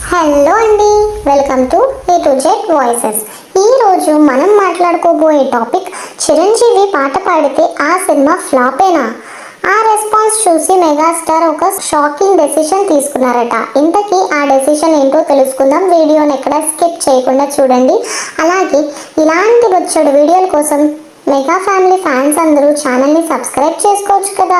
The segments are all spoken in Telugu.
హలో అండి, welcome to A to Z voices. ఈరోజు మనం మాట్లాడుకోబోయే టాపిక్ చిరంజీవి పాట పాడితే ఆ సినిమా ఫ్లాపేనా? ఆ రెస్పాన్స్ చూసి మెగాస్టార్ ఒక షాకింగ్ డెసిషన్ తీసుకున్నారట. ఇంతకీ ఆ డెసిషన్ ఏంటో తెలుసుకుందాం. వీడియోని ఎక్కడ స్కిప్ చేయకుండా చూడండి. అలాగే ఇలాంటి వచ్చాడు వీడియోల కోసం మెగా ఫ్యామిలీ ఫ్యాన్స్ అందరూ ఛానల్ని సబ్స్క్రైబ్ చేసుకోవచ్చు కదా.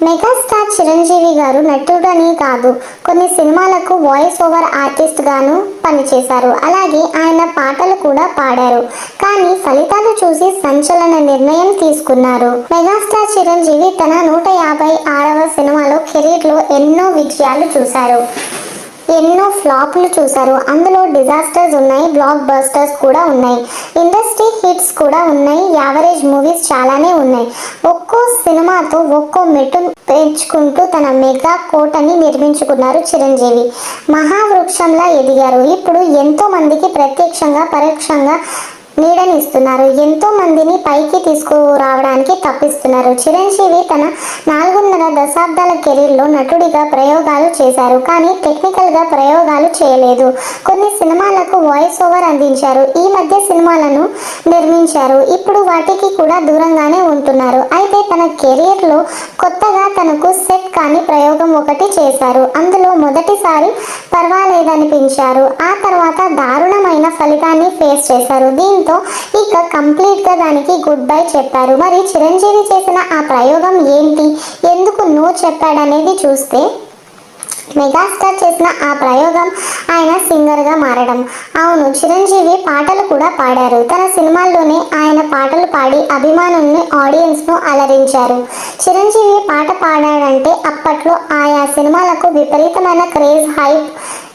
మెగాస్టార్ చిరంజీవి గారు నటుడని కాదు, కొన్ని సినిమాలకు వాయిస్ ఓవర్ ఆర్టిస్ట్ గాను పనిచేశారు. అలాగే ఆయన పాటలు కూడా పాడారు. కానీ ఫలితాలు చూసి సంచలన నిర్ణయం తీసుకున్నారు. మెగాస్టార్ చిరంజీవి తన 156వ సినిమాలో కెరీర్లో ఎన్నో విజయాలు చూశారు, ఎన్నో ఫ్లాప్లు చూశారు. అందులో డిజాస్టర్స్ ఉన్నాయి, బ్లాక్ బస్టర్స్ కూడా ఉన్నాయి, ఇండస్ట్రీ హిట్స్ కూడా ఉన్నాయి, యావరేజ్ మూవీస్ చాలానే ఉన్నాయి. ఒక్కో సినిమాతో ఒక్కో మెట్టు పెంచుకుంటూ తన మెగా కోటని నిర్మించుకున్నారు చిరంజీవి. మహావృక్షంలా ఎదిగారు. ఇప్పుడు ఎంతో మందికి ప్రత్యక్షంగా పరోక్షంగా నీడనిస్తున్నారు. ఎంతో మందిని పైకి తీసుకురావడానికి తప్పిస్తున్నారు. చిరంజీవి తన 4.5 దశాబ్దాల కెరీర్లో నటుడిగా ప్రయోగాలు చేశారు, కానీ టెక్నికల్గా ప్రయోగాలు చేయలేదు. కొన్ని సినిమాలకు వాయిస్ ఓవర్ అందించారు, ఈ మధ్య సినిమాలను నిర్మించారు. ఇప్పుడు వాటికి కూడా దూరంగానే ఉంటున్నారు. అయితే తన కెరీర్లో కొత్తగా తనకు సెట్ కాని ప్రయోగం ఒకటి చేశారు. అందులో మొదటిసారి పర్వాలేదనిపించారు, ఆ తర్వాత దారుణమైన ఫలితాన్ని ఫేస్ చేశారు. దీంతో ఇక కంప్లీట్ గా దానికి గుడ్ బై చెప్పారు. మరి చిరంజీవి చేసిన ఆ ప్రయోగం ఏంటి, ఎందుకు నో చెప్పాడనేది చూస్తే, మెగాస్టార్ చేసిన ఆ ప్రయోగం ఆయన సింగర్గా మారడం. అవును, చిరంజీవి పాటలు కూడా పాడారు. తన సినిమాల్లోనే ఆయన పాటలు పాడి అభిమానుల్ని, ఆడియన్స్ను అలరించారు. చిరంజీవి పాట పాడాడంటే అప్పట్లో ఆయా సినిమాలకు విపరీతమైన క్రేజ్, హైప్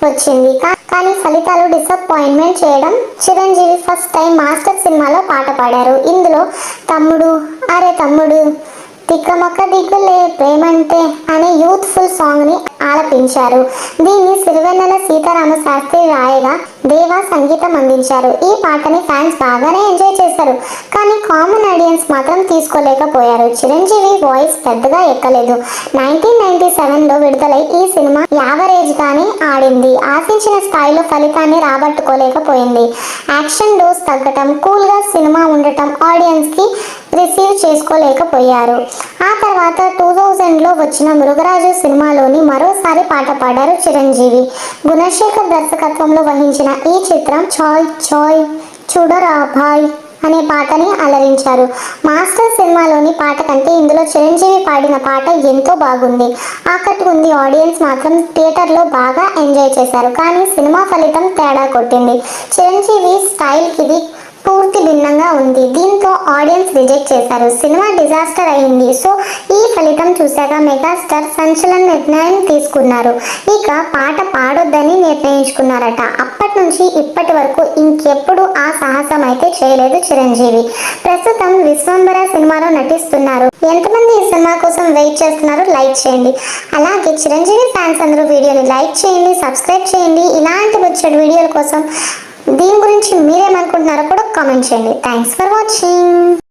వచ్చింది. కానీ ఫలితాలు డిసప్పాయింట్మెంట్ చేయడం. చిరంజీవి ఫస్ట్ టైం మాస్టర్ సినిమాలో పాట పాడారు. ఇందులో తమ్ముడు అరే తమ్ముడు తిక్కమొక్క దిగులే ప్రేమంటే అనే యూత్ఫుల్ సాంగ్ ని ఆలపించారు. దీన్ని సిరివెన్నెల సీతారామ శాస్త్రి రాయగా దేవా సంగీతం అందించారు. ఈ పాటని ఫ్యాన్స్ బాగానే ఎంజాయ్ చేశారు, కానీ కామన్ ఆడియన్స్ మాత్రం తీసుకోలేకపోయారు. చిరంజీవి వాయిస్ పెద్దగా ఎక్కలేదు. 1997లో విడుదలై ఈ సినిమా యావరేజ్ గానే ఆడింది. ఆశించిన స్థాయిలో ఫలితాన్ని రాబట్టుకోలేకపోయింది. యాక్షన్ డోస్ తగ్గటం, కూల్ గా సినిమా ఉండటం ఆడియన్స్ కి రిసీవ్ చేసుకోలేకపోయారు. ఆ తర్వాత 2000లో వచ్చిన మృగరాజు సినిమాలోని మరోసారి పాట పాడారు చిరంజీవి. గుణశేఖర్ దర్శకత్వంలో వహించిన ఈ చిత్రం చాయ్ చాయ్ చూడరా భాయ్ అనే పాటని అలరించారు. మాస్టర్ సినిమాలోని పాట కంటే ఇందులో చిరంజీవి పాడిన పాట ఎంతో బాగుంది, ఆకట్టుకుంది. ఆడియన్స్ మాత్రం థియేటర్లో బాగా ఎంజాయ్ చేశారు. కానీ సినిమా ఫలితం తేడా కొట్టింది. చిరంజీవి స్టైల్కి ఇది పూర్తి భిన్నంగా ఉంది. దీంతో ఆడియన్స్ రిజెక్ట్ చేశారు. సినిమా డిజాస్టర్ అయింది. సో ఈ ఫలితం చూశాక మెగాస్టార్ సంచలన నిర్ణయం తీసుకున్నారు. ఇక పాట పాడొద్దని నిర్ణయించుకున్నారట. అప్పటి నుంచి ఇప్పటి వరకు ఇంకెప్పుడు ఆ సాహసం అయితే చేయలేదు చిరంజీవి. ప్రస్తుతం విశ్వంబర సినిమాలో నటిస్తున్నారు. ఎంతమంది ఈ సినిమా కోసం వెయిట్ చేస్తున్నారు? లైక్ చేయండి. అలాగే చిరంజీవి ఫ్యాన్స్ అందరూ వీడియోని లైక్ చేయండి, సబ్స్క్రైబ్ చేయండి. ఇలాంటి వచ్చే వీడియోల కోసం దీని గురించి మీరేమనుకుంటున్నారో కూడా కామెంట్ చేయండి. Thanks for watching.